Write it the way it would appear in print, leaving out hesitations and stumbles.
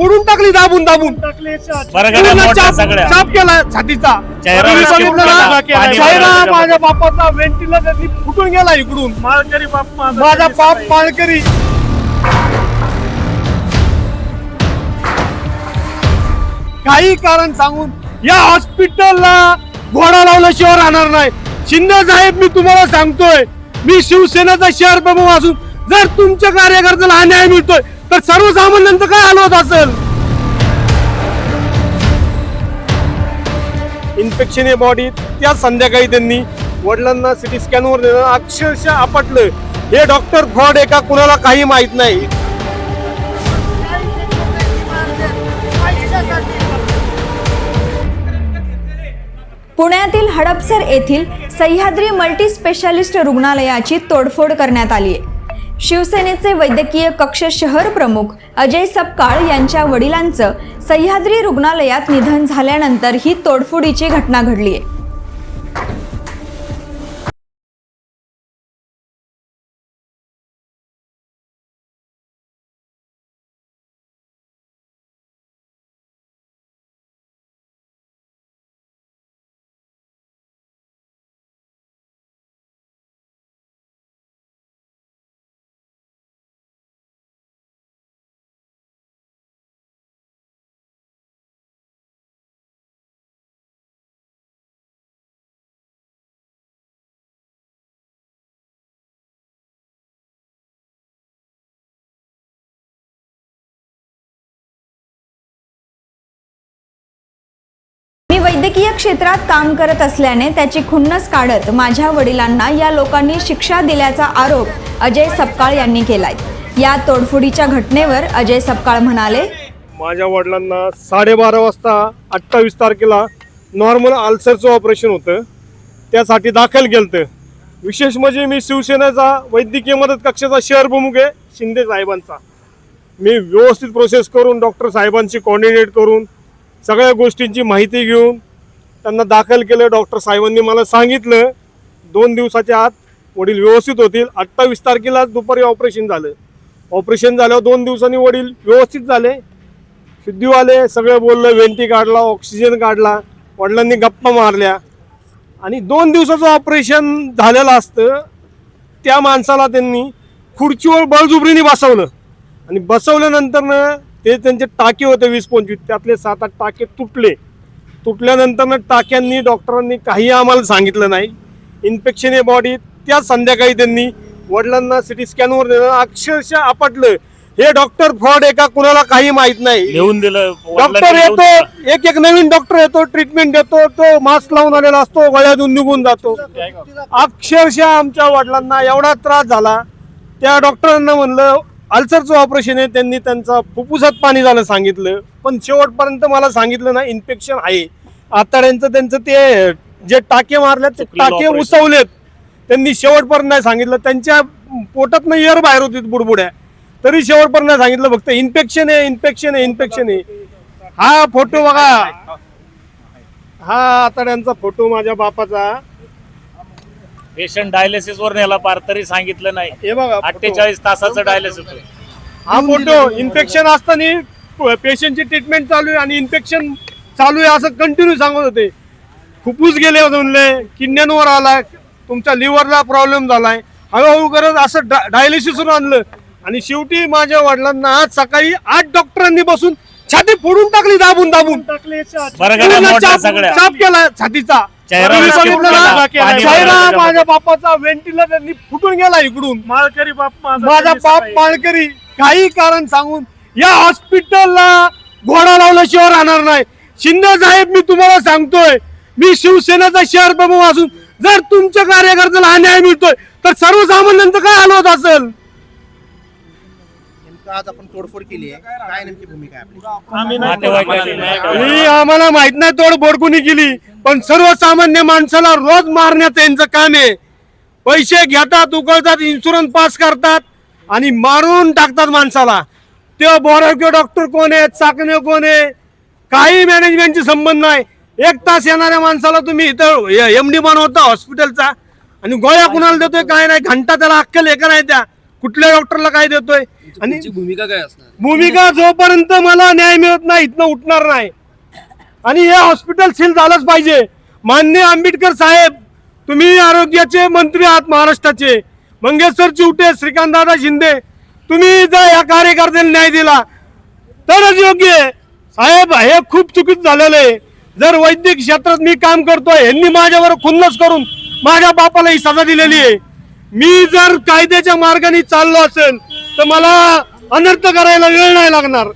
फोडून टाकली दाबून दाबून साफ केला छातीचा चेहरा माझ्या बापाचा व्हेंटिलेटर फुटून गेला इकडून माळकरी बाप माझा बाप माळकरी काही कारण सांगून या हॉस्पिटलला घोडा लावल्याशिवाय राहणार नाही. शिंदे साहेब मी तुम्हाला सांगतोय मी शिवसेनेचा शहर प्रमुख असून जर तुमच्या कार्यकर्त्याला अन्याय मिळतोय तर सर्वसामान्यांचं काय हाल होत असेल. इन्फेक्शन आहे बॉडीत त्या संध्याकाळी त्यांनी वडिलांना सिटी स्कॅनवर नेलं अक्षरशः आपटलं. हे डॉक्टर फ्रॉड आहे का कुणाला काही माहित नाही. पुण्यातील हडपसर येथील सह्याद्री मल्टी स्पेशालिस्ट रुग्णालयाची तोडफोड करण्यात आली आहे. शिवसेनेचे वैद्यकीय कक्ष शहर प्रमुख अजय सपकाळ यांच्या वडिलांचं सह्याद्री रुग्णालयात निधन झाल्यानंतर ही तोडफोडीची घटना घडली आहे. मी वैद्यकीय क्षेत्रात काम करत असल्याने त्याची खुन्नस काढत माझ्या वडिलांना या लोकांनी शिक्षा दिल्याचा आरोप अजय सपकाळ यांनी केलाय. या तोडफोडीच्या घटनेवर अजय सपकाळ म्हणाले, माझ्या वडिलांना 12:30 वाजता 28 तारखेला नॉर्मल अल्सरचं ऑपरेशन होतं त्यासाठी दाखल केलं. विशेष म्हणजे मी शिवसेनेचा वैद्यकीय मदत कक्षाचा शहर प्रमुख आहे शिंदे साहेबांचा. मी व्यवस्थित प्रोसेस करून डॉक्टर साहेबांशी कोऑर्डिनेट करून सगळ्या गोष्टींची माहिती घेऊन त्यांना दाखल केलं. डॉक्टर साहेबांनी मला सांगितलं 2 दिवसाच्या आत वडील व्यवस्थित होतील. 28 तारखेला दुपारी ऑपरेशन झालं. ऑपरेशन झाल्यावर 2 दिवसांनी वडील व्यवस्थित झाले, शुद्धी आले, सगळं बोललं, वेंटी काढला, ऑक्सिजन काढला, वडिलांनी गप्पा मारल्या आणि 2 दिवसाचं ऑपरेशन झालेलं असतं त्या माणसाला त्यांनी खुर्चीवर बळजुबरीने बसवलं आणि बसवल्यानंतर ते त्यांचे टाके होते 20-25 त्यातले 7-8 टाके तुटल्यानंतर टाक्यांनी डॉक्टरांनी काही आम्हाला सांगितलं नाही. इन्फेक्शन आहे बॉडीत त्या संध्याकाळी त्यांनी वडिलांना सिटी स्कॅनवर नेलं अक्षरशः आपटलं. हे डॉक्टर फ्रॉड आहे का कुणाला काही माहित नाही. लिहून दिलं. डॉक्टर येतो एक नवीन डॉक्टर येतो, ट्रीटमेंट देतो, तो मास्क लावून आलेला असतो, गळ्यातून निघून जातो. अक्षरशः आमच्या वडिलांना एवढा त्रास झाला. त्या डॉक्टरांना म्हणलं अल्सरचं ऑपरेशन आहे, त्यांनी त्यांचा फुफ्फुसात पाणी झालं सांगितलं, पण शेवटपर्यंत मला सांगितलं ना इन्फेक्शन आहे. आतड्यांचं त्यांचं ते जे टाके मारलेत ते टाके उसवलेत त्यांनी शेवटपर्यंत नाही सांगितलं. त्यांच्या पोटातनं एअर बाहेर होती बुडबुड्या तरी शेवटपर्यंत नाही सांगितलं. फक्त इन्फेक्शन आहे. हा फोटो बघा, हा आतड्यांचा फोटो माझ्या बापाचा. पेशंट डायलिसिस वर नेला पार तरी सांगितलं नाही. हे बघा 48 तासाचं डायलिसिस. हा फोटो इन्फेक्शन असताना पेशंटची ट्रीटमेंट चालू आहे आणि इन्फेक्शन चालू आहे असं कंटिन्यू सांगत होते. फुफ्फुस गेले होते म्हणले, किडण्यांवर आलाय, तुमच्या लिव्हरला प्रॉब्लेम झालाय, हळूहळू करत असं डायलिसिसवर आणलं आणि शेवटी माझ्या वडिलांना आज सकाळी 8 डॉक्टरांनी बसून छाती फोडून टाकली दाबून साफ केला छातीचा चेहरा माझ्या बापाचा व्हेंटिलेटर फुटून गेला इकडून माळकरी बाप माझा बाप माळकरी. काही कारण सांगून या हॉस्पिटलला घोडा लावल्याशिवाय राहणार नाही. शिंदे साहेब मी तुम्हाला सांगतोय मी शिवसेनेचा शहर प्रमुख असून जर तुमच्या कार्यकर्त्याला अन्याय मिळतोय तर सर्वसामान्यांचं काय हाल होत असेल. आज आपण तोडफोड केली आहे, काय नेमकी भूमिका आहे आपली? ही आम्हाला माहित नाही तोडफोड कोणी केली, पण सर्वसामान्य माणसाला रोज मारण्याचं यांचं काम आहे. पैसे घेतात, उकळतात, इन्शुरन्स पास करतात आणि मारून टाकतात माणसाला. ते बोरावके डॉक्टर कोण आहेत, चाकणे कोण आहे, काही मॅनेजमेंटची संबंध नाही. 1 तास येणाऱ्या माणसाला तुम्ही इथं MD बनवता हॉस्पिटलचा आणि गोळ्या कुणाला देतोय काय नाही. घंटा त्याला अक्कल एका नाही. त्या कुठल्या डॉक्टरला काय देतोय आणि तुमची भूमिका काय असणार? भूमिका जोपर्यंत मला न्याय मिळत नाही इथनं उठणार नाही आणि हे हॉस्पिटल सील झालंच पाहिजे. माननीय आंबेडकर साहेब, तुम्ही आरोग्याचे मंत्री आहात महाराष्ट्राचे, मंगेशर चिवटे, श्रीकांतदादा शिंदे, तुम्ही जर या कार्यकर्त्याला न्याय दिला तरच योग्य आहे. साहेब, हे खूप चुकीचं झालेलं आहे. जर वैद्यक क्षेत्रात मी काम करतोय, यांनी माझ्यावर खुन्नस करून माझ्या बापाला ही सजा दिलेली आहे. मी जर कायद्याच्या मार्गाने चाललो असेल तर मला अनर्थ करायला वेळ नाही लागणार.